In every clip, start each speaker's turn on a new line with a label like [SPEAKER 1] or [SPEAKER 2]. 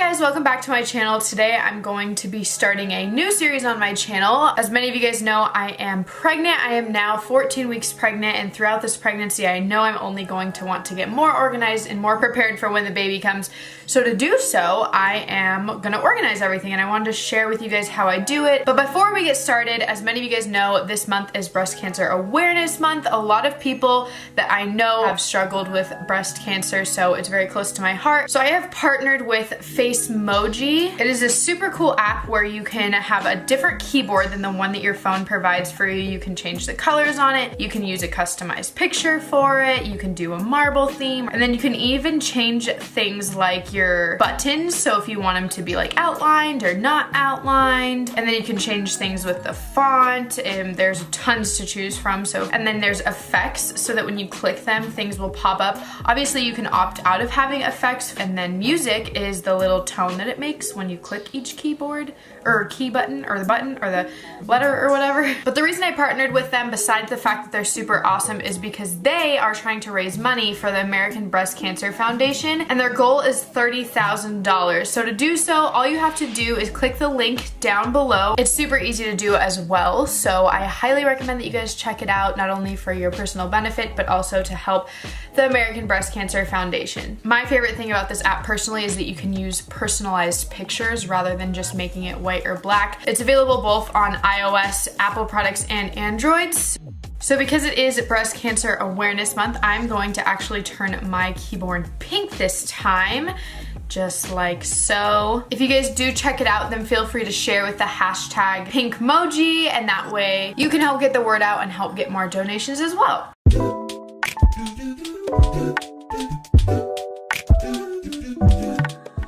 [SPEAKER 1] guys, welcome back to my channel. Today I'm going to be starting a new series on my channel. As many of you guys know, I am pregnant. I am now 14 weeks pregnant, and throughout this pregnancy I know I'm only going to want to get more organized and more prepared for when the baby comes. So to do so, I am gonna organize everything, and I wanted to share with you guys how I do it. But before we get started, as many of you guys know, this month is Breast Cancer Awareness Month. A lot of people that I know have struggled with breast cancer, so it's very close to my heart. So I have partnered with Facemoji. It is a super cool app where you can have a different keyboard than the one that your phone provides for you. You can change the colors on it. You can use a customized picture for it. You can do a marble theme. And then you can even change things like your buttons. So if you want them to be like outlined or not outlined. And then you can change things with the font, and there's tons to choose from. And then there's effects so that when you click them, things will pop up. Obviously you can opt out of having effects, and then music is the little tone that it makes when you click each keyboard or key button or the button or the letter or whatever. But the reason I partnered with them, besides the fact that they're super awesome, is because they are trying to raise money for the American Breast Cancer Foundation, and their goal is $30,000. So to do so, all you have to do is click the link down below. It's super easy to do as well, so I highly recommend that you guys check it out, not only for your personal benefit, but also to help the American Breast Cancer Foundation. My favorite thing about this app personally is that you can use personalized pictures rather than just making it white or black. It's available both on iOS, Apple products, and Androids. So because it is Breast Cancer Awareness Month, I'm going to actually turn my keyboard pink this time, just like so. If you guys do check it out, then feel free to share with the hashtag Pinkmoji, and that way you can help get the word out and help get more donations as well.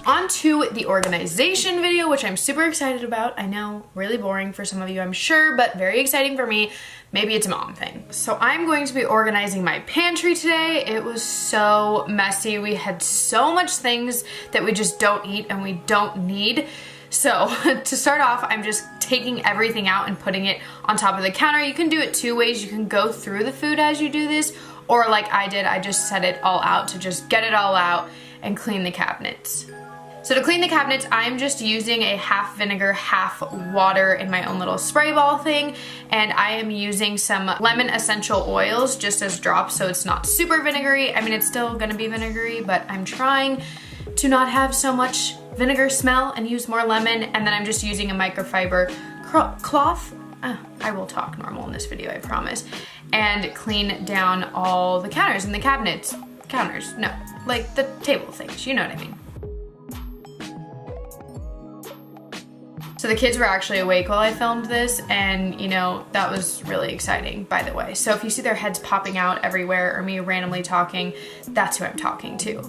[SPEAKER 1] On to the organization video, which I'm super excited about. I know, really boring for some of you, I'm sure, but very exciting for me. Maybe it's a mom thing. So I'm going to be organizing my pantry today. It was so messy. We had so much things that we just don't eat and we don't need. So to start off, I'm just taking everything out and putting it on top of the counter. You can do it two ways. You can go through the food as you do this, or like I did, I just set it all out to just get it all out and clean the cabinets. So to clean the cabinets, I'm just using a half vinegar, half water in my own little spray ball thing, and I am using some lemon essential oils just as drops, so it's not super vinegary. I mean, it's still gonna be vinegary, but I'm trying to not have so much vinegar smell and use more lemon. And then I'm just using a microfiber cloth. I will talk normal in this video, I promise. And clean down all the counters and the cabinets. Counters, no, like the table things, you know what I mean. So the kids were actually awake while I filmed this, and you know, that was really exciting, by the way. So if you see their heads popping out everywhere or me randomly talking, that's who I'm talking to.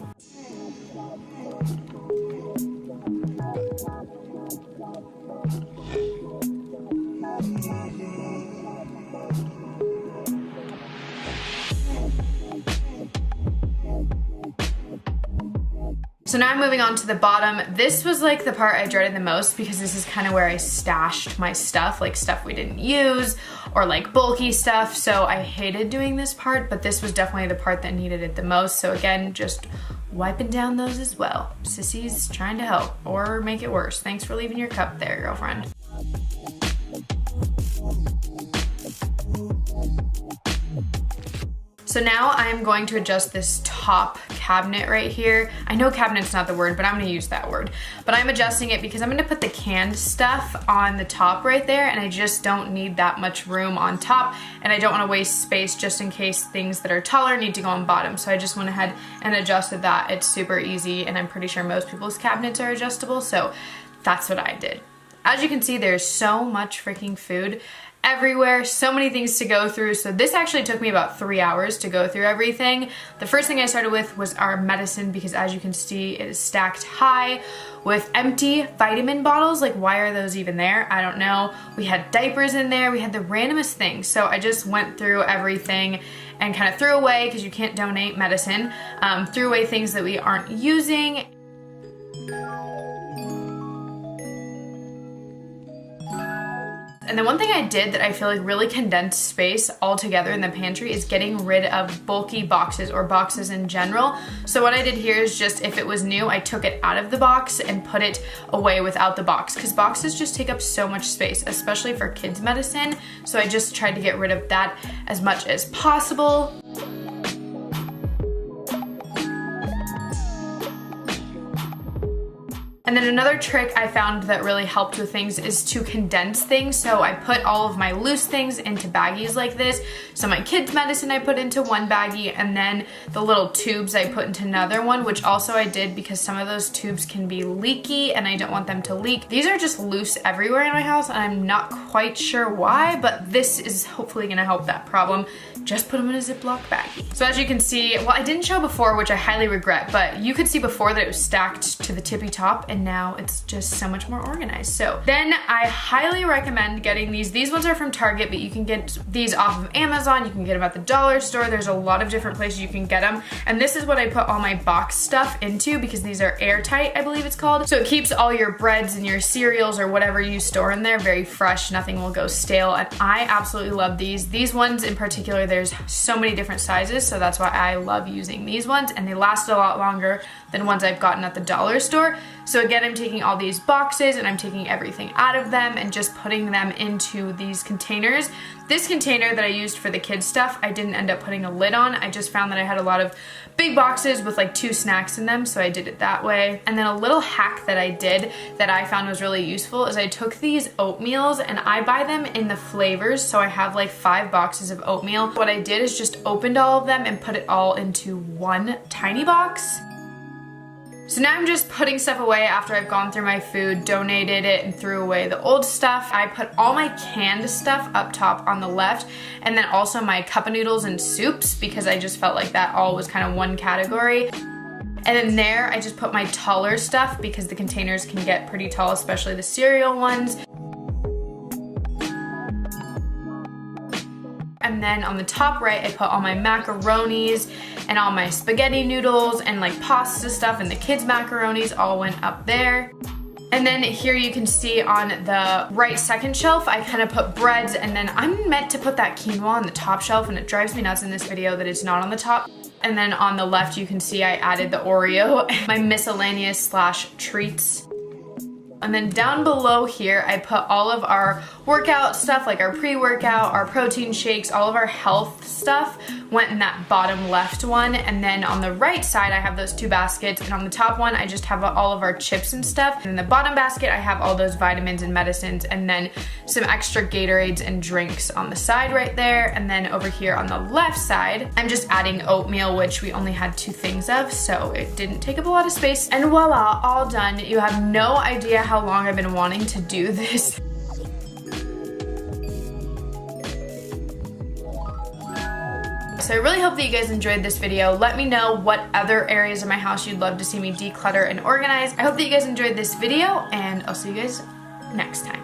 [SPEAKER 1] So now I'm moving on to the bottom. This was like the part I dreaded the most because this is kind of where I stashed my stuff, like stuff we didn't use or like bulky stuff. So I hated doing this part, but this was definitely the part that needed it the most. So again, just wiping down those as well. Sissy's trying to help or make it worse. Thanks for leaving your cup there, girlfriend. So now I'm going to adjust this top cabinet right here. I know cabinet's not the word, but I'm gonna use that word. But I'm adjusting it because I'm gonna put the canned stuff on the top right there, and I just don't need that much room on top, and I don't wanna waste space just in case things that are taller need to go on bottom. So I just went ahead and adjusted that. It's super easy, and I'm pretty sure most people's cabinets are adjustable, so that's what I did. As you can see, there's so much freaking food everywhere, so many things to go through. So this actually took me about 3 hours to go through everything. The first thing I started with was our medicine, because as you can see, it is stacked high with empty vitamin bottles. Like, why are those even there? I don't know. We had diapers in there. We had the randomest things. So I just went through everything and kind of threw away, because you can't donate medicine, threw away things that we aren't using. And then one thing I did that I feel like really condensed space all together in the pantry is getting rid of bulky boxes or boxes in general. So what I did here is just, if it was new, I took it out of the box and put it away without the box, because boxes just take up so much space, especially for kids medicine. So I just tried to get rid of that as much as possible. And then another trick I found that really helped with things is to condense things. So I put all of my loose things into baggies like this. So my kids' medicine I put into one baggie, and then the little tubes I put into another one, which also I did because some of those tubes can be leaky and I don't want them to leak. These are just loose everywhere in my house and I'm not quite sure why, but this is hopefully gonna help that problem. Just put them in a Ziploc baggie. So as you can see, well, I didn't show before, which I highly regret, but you could see before that it was stacked to the tippy top, and now it's just so much more organized. So then I highly recommend getting these. These ones are from Target, but you can get these off of Amazon. You can get them at the dollar store. There's a lot of different places you can get them. And this is what I put all my box stuff into, because these are airtight, I believe it's called. So it keeps all your breads and your cereals or whatever you store in there very fresh. Nothing will go stale. And I absolutely love these. These ones in particular, there's so many different sizes, so that's why I love using these ones, and they last a lot longer than ones I've gotten at the dollar store. So again, I'm taking all these boxes and I'm taking everything out of them and just putting them into these containers. This container that I used for the kids stuff, I didn't end up putting a lid on. I just found that I had a lot of big boxes with like 2 snacks in them, so I did it that way. And then a little hack that I did that I found was really useful is I took these oatmeals and I buy them in the flavors, so I have like 5 boxes of oatmeal. What I did is just opened all of them and put it all into one tiny box. So now I'm just putting stuff away after I've gone through my food, donated it, and threw away the old stuff. I put all my canned stuff up top on the left, and then also my cup of noodles and soups, because I just felt like that all was kind of one category. And then there, I just put my taller stuff, because the containers can get pretty tall, especially the cereal ones. And then on the top right, I put all my macaronis and all my spaghetti noodles and like pasta stuff, and the kids' macaronis all went up there. And then here you can see on the right second shelf, I kind of put breads, and then I'm meant to put that quinoa on the top shelf, and it drives me nuts in this video that it's not on the top. And then on the left, you can see I added the Oreo, my miscellaneous / treats. And then down below here, I put all of our workout stuff, like our pre-workout, our protein shakes, all of our health stuff went in that bottom left one. And then on the right side, I have those 2 baskets. And on the top one, I just have all of our chips and stuff. And in the bottom basket, I have all those vitamins and medicines, and then some extra Gatorades and drinks on the side right there. And then over here on the left side, I'm just adding oatmeal, which we only had 2 things of, so it didn't take up a lot of space. And voila, all done. You have no idea how long I've been wanting to do this. So I really hope that you guys enjoyed this video. Let me know what other areas of my house you'd love to see me declutter and organize. I hope that you guys enjoyed this video, and I'll see you guys next time.